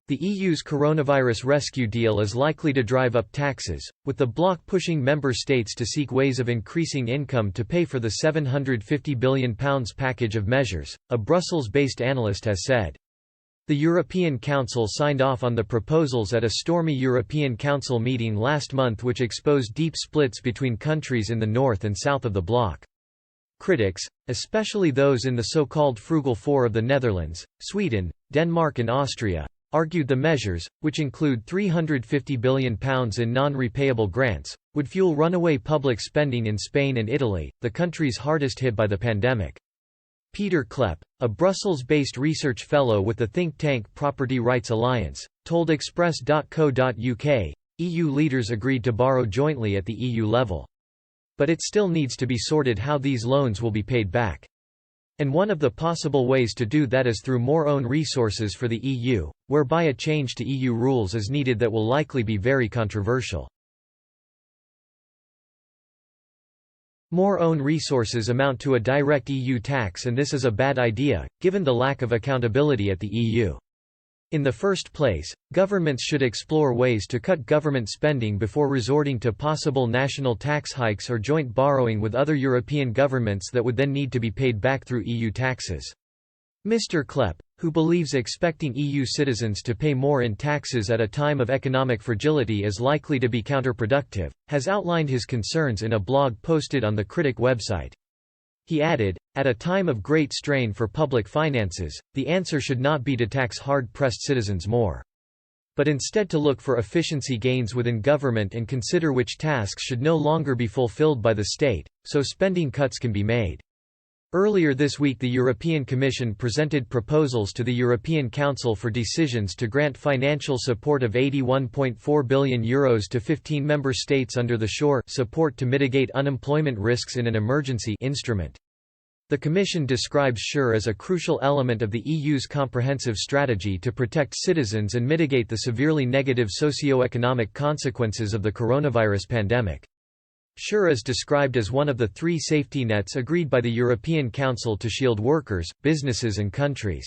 The EU's coronavirus rescue deal is likely to drive up taxes, with the bloc pushing member states to seek ways of increasing income to pay for the £750 billion package of measures, a Brussels-based analyst has said. The European Council signed off on the proposals at a stormy European Council meeting last month, which exposed deep splits between countries in the north and south of the bloc. Critics, especially those in the so-called Frugal Four of the Netherlands, Sweden, Denmark and Austria, argued the measures, which include £350 billion in non-repayable grants, would fuel runaway public spending in Spain and Italy, the countries hardest hit by the pandemic. Peter Klepp, a Brussels-based research fellow with the think tank Property Rights Alliance, told Express.co.uk, EU leaders agreed to borrow jointly at the EU level. But it still needs to be sorted how these loans will be paid back. And one of the possible ways to do that is through more own resources for the EU, whereby a change to EU rules is needed that will likely be very controversial. More own resources amount to a direct EU tax, and this is a bad idea, given the lack of accountability at the EU. In the first place, governments should explore ways to cut government spending before resorting to possible national tax hikes or joint borrowing with other European governments that would then need to be paid back through EU taxes. Mr. Klepp, who believes expecting EU citizens to pay more in taxes at a time of economic fragility is likely to be counterproductive, has outlined his concerns in a blog posted on the Critic website. He added, "At a time of great strain for public finances, the answer should not be to tax hard-pressed citizens more, but instead to look for efficiency gains within government and consider which tasks should no longer be fulfilled by the state, so spending cuts can be made." Earlier this week, the European Commission presented proposals to the European Council for decisions to grant financial support of €81.4 billion to 15 member states under the SURE support to mitigate unemployment risks in an emergency instrument. The Commission describes SURE as a crucial element of the EU's comprehensive strategy to protect citizens and mitigate the severely negative socio-economic consequences of the coronavirus pandemic. SURE is described as one of the three safety nets agreed by the European Council to shield workers, businesses and countries.